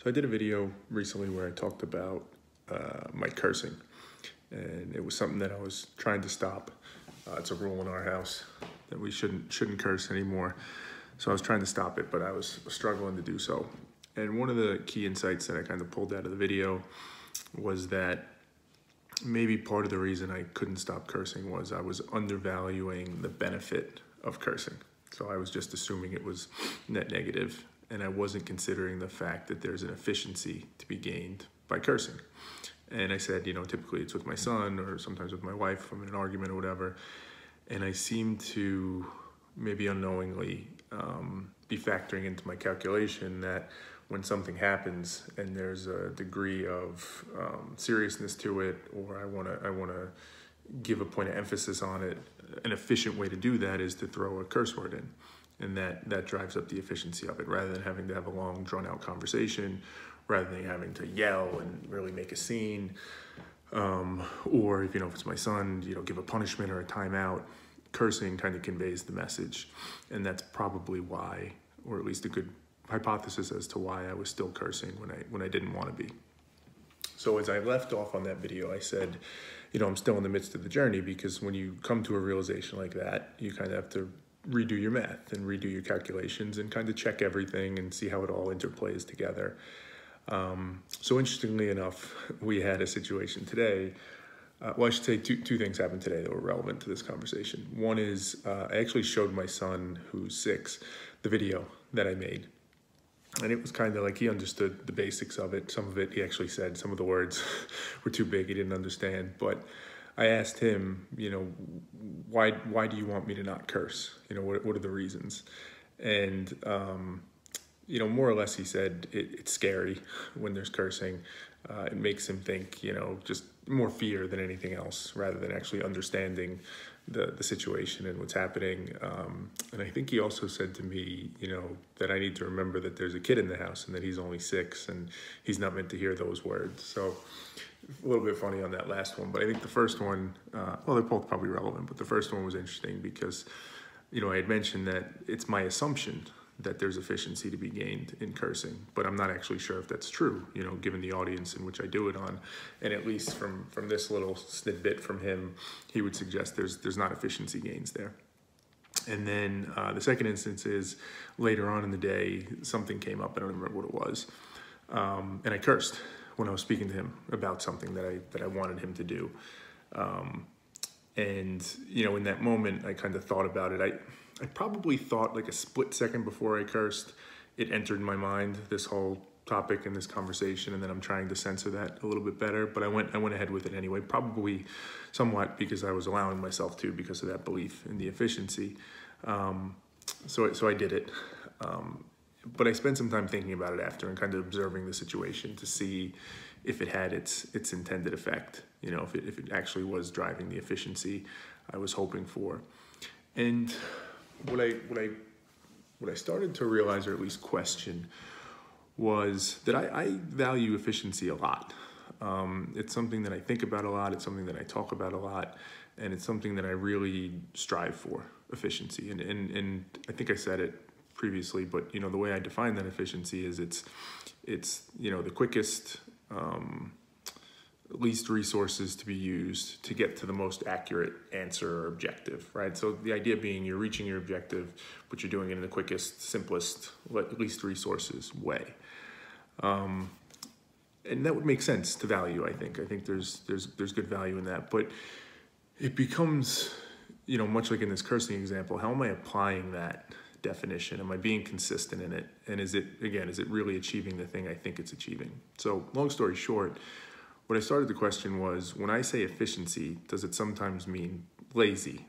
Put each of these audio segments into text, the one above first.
So I did a video recently where I talked about my cursing, and it was something that I was trying to stop. It's a rule in our house that we shouldn't curse anymore. So I was trying to stop it, but I was struggling to do so. And one of the key insights that I kind of pulled out of the video was that maybe part of the reason I couldn't stop cursing was I was undervaluing the benefit of cursing. So I was just assuming it was net negative, and I wasn't considering the fact that there's an efficiency to be gained by cursing. And I said, typically it's with my son or sometimes with my wife if I'm in an argument or whatever. And I seem to maybe unknowingly be factoring into my calculation that when something happens and there's a degree of seriousness to it, or I wanna give a point of emphasis on it, an efficient way to do that is to throw a curse word in. And that drives up the efficiency of it, rather than having to have a long drawn out conversation, rather than having to yell and really make a scene. Or if it's my son, give a punishment or a timeout. Cursing kind of conveys the message. And that's probably why, or at least a good hypothesis as to why I was still cursing when I didn't want to be. So as I left off on that video, I said, I'm still in the midst of the journey, because when you come to a realization like that, you kind of have to redo your math and redo your calculations and kind of check everything and see how it all interplays together. So interestingly enough, we had a situation today. Well, I should say two things happened today that were relevant to this conversation. One is I actually showed my son, who's 6, the video that I made. And it was kind of like he understood the basics of it. Some of it he actually said, some of the words were too big, he didn't understand. But I asked him, why do you want me to not curse? What are the reasons? And, more or less he said it's scary when there's cursing. It makes him think, just more fear than anything else, rather than actually understanding the situation and what's happening. And I think he also said to me, that I need to remember that there's a kid in the house and that he's only 6 and he's not meant to hear those words. So a little bit funny on that last one, but I think the first one, well, they're both probably relevant, but the first one was interesting because, I had mentioned that it's my assumption that there's efficiency to be gained in cursing, but I'm not actually sure if that's true, given the audience in which I do it on. And at least from this little snippet from him, he would suggest there's not efficiency gains there. And then the second instance is later on in the day, something came up, I don't remember what it was, and I cursed when I was speaking to him about something that I wanted him to do. And in that moment, I kind of thought about it. I probably thought like a split second before I cursed, it entered my mind, this whole topic and this conversation, and then I'm trying to censor that a little bit better, but I went ahead with it anyway, probably somewhat because I was allowing myself to, because of that belief in the efficiency. So I did it. But I spent some time thinking about it after and kind of observing the situation to see if it had its intended effect, if it actually was driving the efficiency I was hoping for. And what I started to realize, or at least question, was that I value efficiency a lot. It's something that I think about a lot, it's something that I talk about a lot, and it's something that I really strive for, efficiency. And I think I said it previously, but the way I define that efficiency is it's the quickest, least resources to be used to get to the most accurate answer or objective, right? So the idea being you're reaching your objective, but you're doing it in the quickest, simplest, least resources way. And that would make sense to value, I think. I think there's good value in that, but it becomes, much like in this cursing example, how am I applying that definition? Am I being consistent in it? And is it really achieving the thing I think it's achieving? So long story short, what I started the question was, when I say efficiency, does it sometimes mean lazy,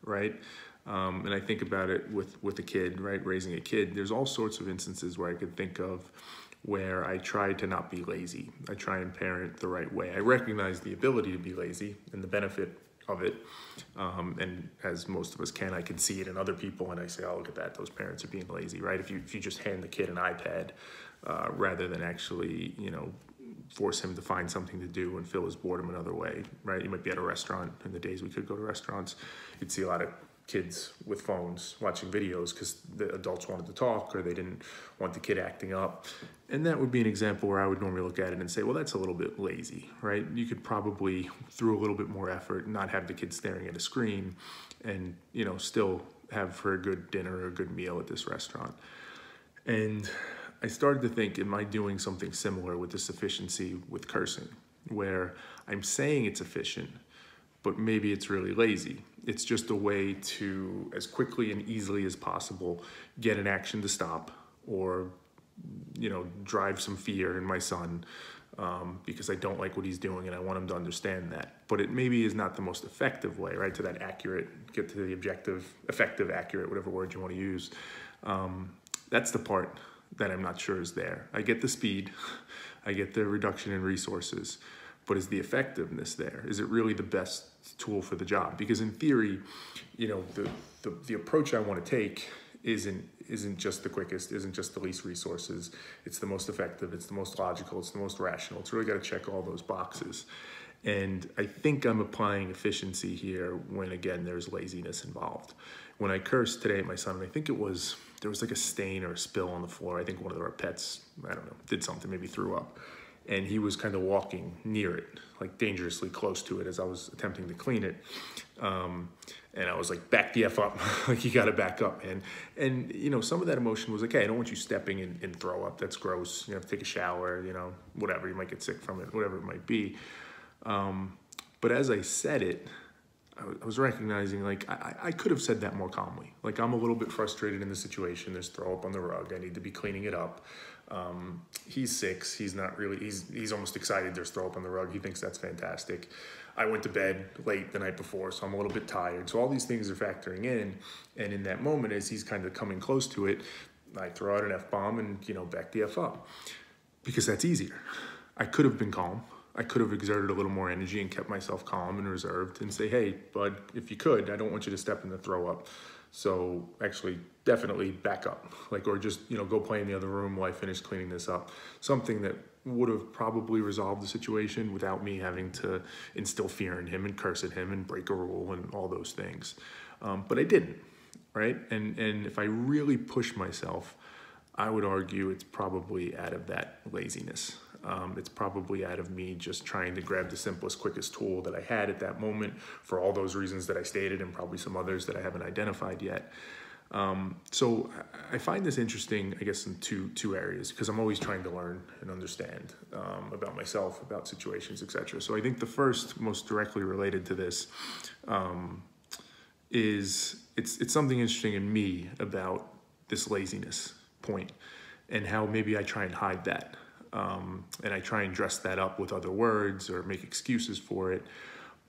right? And I think about it with a kid, right? Raising a kid, there's all sorts of instances where I could think of where I try to not be lazy. I try and parent the right way. I recognize the ability to be lazy and the benefit of it. And as most of us can, I can see it in other people and I say, oh, look at that, those parents are being lazy, right? If you just hand the kid an iPad, rather than actually, force him to find something to do and fill his boredom another way, right? You might be at a restaurant. In the days we could go to restaurants, you'd see a lot of kids with phones watching videos because the adults wanted to talk or they didn't want the kid acting up. And that would be an example where I would normally look at it and say, well, that's a little bit lazy, right? You could probably, through a little bit more effort, not have the kid staring at a screen and, you know, still have for a good dinner or a good meal at this restaurant. And I started to think, am I doing something similar with this efficiency with cursing, where I'm saying it's efficient, but maybe it's really lazy. It's just a way to, as quickly and easily as possible, get an action to stop or, you know, drive some fear in my son because I don't like what he's doing and I want him to understand that. But it maybe is not the most effective way, right, to that accurate, get to the objective, effective, accurate, whatever word you want to use. That's the part that I'm not sure is there. I get the speed, I get the reduction in resources, but is the effectiveness there? Is it really the best tool for the job? Because in theory, you know, the approach I want to take isn't just the quickest, isn't just the least resources. It's the most effective, it's the most logical, it's the most rational. It's really got to check all those boxes. And I think I'm applying efficiency here when, again, there's laziness involved. When I cursed today at my son, and I think there was like a stain or a spill on the floor. I think one of our pets, I don't know, did something, maybe threw up. And he was kind of walking near it, like dangerously close to it as I was attempting to clean it. And I was like, back the F up, like you gotta back up, man. And you know, some of that emotion was like, hey, I don't want you stepping in throw up, that's gross. You have to take a shower, you know, whatever, you might get sick from it, whatever it might be. But as I said it, I was recognizing like I could have said that more calmly. Like I'm a little bit frustrated in the situation. There's throw up on the rug. I need to be cleaning it up. He's 6. He's not really, he's almost excited there's throw up on the rug. He thinks that's fantastic. I went to bed late the night before, so I'm a little bit tired. So all these things are factoring in. And in that moment, as he's kind of coming close to it, I throw out an F-bomb and, you know, back the F up. Because that's easier. I could have been calm. I could have exerted a little more energy and kept myself calm and reserved and say, hey, bud, if you could, I don't want you to step in the throw up. So actually, definitely back up. Like, or just, you know, go play in the other room while I finish cleaning this up. Something that would have probably resolved the situation without me having to instill fear in him and curse at him and break a rule and all those things. But I didn't, right? And if I really push myself, I would argue it's probably out of that laziness. It's probably out of me just trying to grab the simplest, quickest tool that I had at that moment for all those reasons that I stated and probably some others that I haven't identified yet. So I find this interesting, I guess, in two areas, because I'm always trying to learn and understand about myself, about situations, etc. So I think the first, most directly related to this, is it's something interesting in me about this laziness point and how maybe I try and hide that. And I try and dress that up with other words or make excuses for it,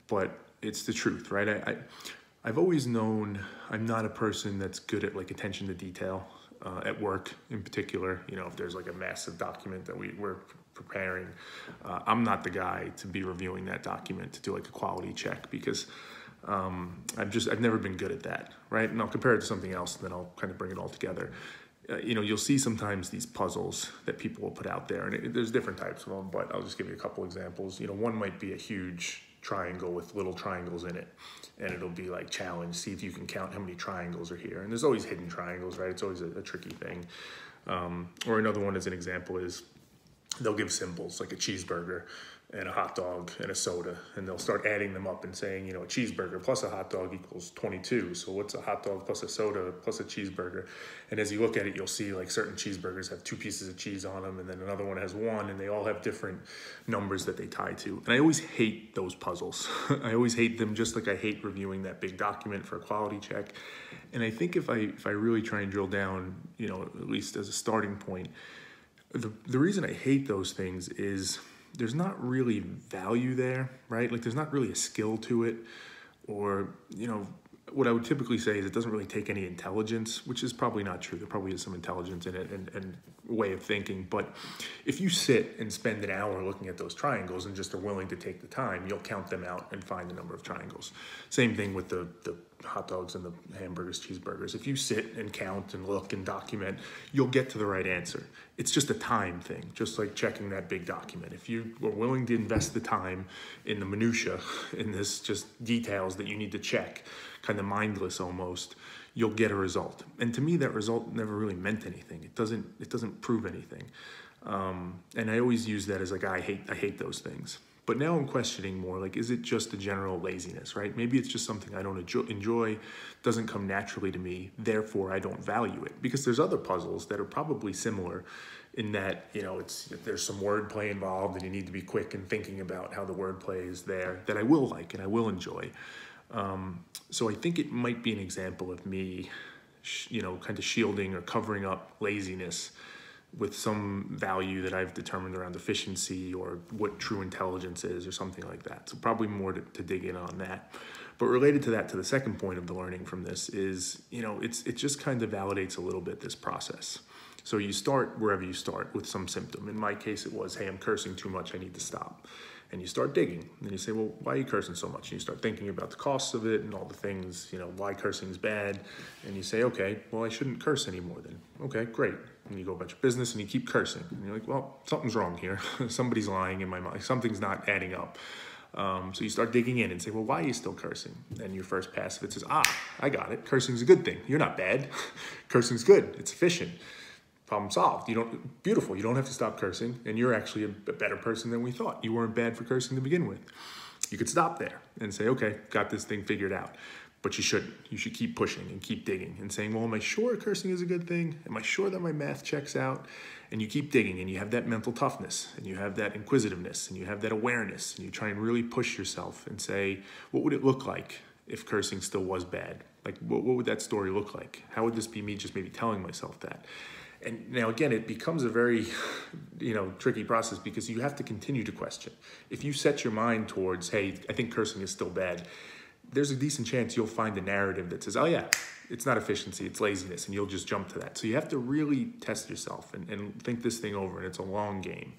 but it's the truth, right? I've always known I'm not a person that's good at like attention to detail at work in particular. You know, if there's like a massive document that we're preparing, I'm not the guy to be reviewing that document to do like a quality check because I've never been good at that, right? And I'll compare it to something else and then I'll kind of bring it all together. You know, you'll see sometimes these puzzles that people will put out there, and there's different types of them, but I'll just give you a couple examples. You know, one might be a huge triangle with little triangles in it, and it'll be like challenge, see if you can count how many triangles are here. And there's always hidden triangles, right? It's always a tricky thing. Or another one as an example is they'll give symbols like a cheeseburger and a hot dog and a soda, and they'll start adding them up and saying, you know, a cheeseburger plus a hot dog equals 22. So what's a hot dog plus a soda plus a cheeseburger? And as you look at it, you'll see like certain cheeseburgers have 2 pieces of cheese on them, and then another one has 1, and they all have different numbers that they tie to. And I always hate those puzzles. I always hate them, just like I hate reviewing that big document for a quality check. And I think if I really try and drill down, you know, at least as a starting point, the reason I hate those things is there's not really value there, right? Like there's not really a skill to it, or, you know, what I would typically say is it doesn't really take any intelligence, which is probably not true. There probably is some intelligence in it and way of thinking. But if you sit and spend an hour looking at those triangles and just are willing to take the time, you'll count them out and find the number of triangles. Same thing with the hot dogs and the hamburgers, cheeseburgers. If you sit and count and look and document, you'll get to the right answer. It's just a time thing, just like checking that big document. If you were willing to invest the time in the minutia, in this just details that you need to check, kind of mindless almost, you'll get a result. And to me, that result never really meant anything. It doesn't prove anything. And I always use that as like, I hate those things. But now I'm questioning more, like, is it just a general laziness, right? Maybe it's just something I don't enjoy, doesn't come naturally to me, therefore I don't value it. Because there's other puzzles that are probably similar in that, you know, there's some wordplay involved and you need to be quick in thinking about how the wordplay is there, that I will like and I will enjoy. So I think it might be an example of me, you know, kind of shielding or covering up laziness with some value that I've determined around efficiency or what true intelligence is or something like that. So probably more to dig in on that. But related to that, to the second point of the learning from this is, you know, it just kind of validates a little bit this process. So you start wherever you start with some symptom. In my case, it was, hey, I'm cursing too much, I need to stop. And you start digging, and you say, well, why are you cursing so much? And you start thinking about the costs of it and all the things, you know, why cursing is bad. And you say, okay, well, I shouldn't curse anymore then. Okay, great. And you go about your business and you keep cursing. And you're like, well, something's wrong here. Somebody's lying in my mind. Something's not adding up. So you start digging in and say, well, why are you still cursing? And your first pass of it says, I got it. Cursing's a good thing. You're not bad. Cursing's good. It's efficient. Problem solved. Beautiful. You don't have to stop cursing, and you're actually a better person than we thought. You weren't bad for cursing to begin with. You could stop there and say, okay, got this thing figured out. But you shouldn't. You should keep pushing and keep digging and saying, well, am I sure cursing is a good thing? Am I sure that my math checks out? And you keep digging, and you have that mental toughness, and you have that inquisitiveness, and you have that awareness, and you try and really push yourself and say, what would it look like if cursing still was bad? Like, what would that story look like? How would this be me just maybe telling myself that? And now, again, it becomes a very, tricky process because you have to continue to question. If you set your mind towards, hey, I think cursing is still bad, there's a decent chance you'll find a narrative that says, oh yeah, it's not efficiency, it's laziness, and you'll just jump to that. So you have to really test yourself and think this thing over, and it's a long game.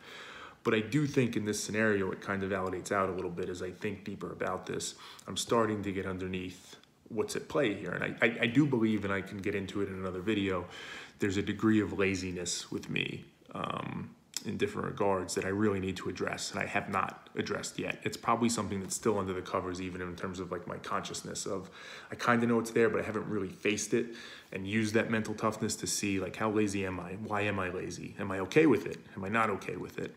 But I do think in this scenario, it kind of validates out a little bit as I think deeper about this. I'm starting to get underneath what's at play here. And I do believe, and I can get into it in another video, there's a degree of laziness with me in different regards that I really need to address, and I have not addressed yet. It's probably something that's still under the covers, even in terms of like my consciousness of, I kind of know it's there, but I haven't really faced it and used that mental toughness to see, like, how lazy am I? Why am I lazy? Am I okay with it? Am I not okay with it?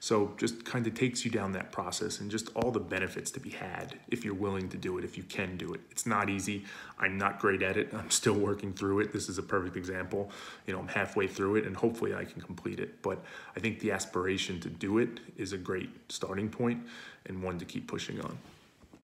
So just kind of takes you down that process and just all the benefits to be had if you're willing to do it, if you can do it. It's not easy. I'm not great at it. I'm still working through it. This is a perfect example. I'm halfway through it, and hopefully I can complete it. But I think the aspiration to do it is a great starting point and one to keep pushing on.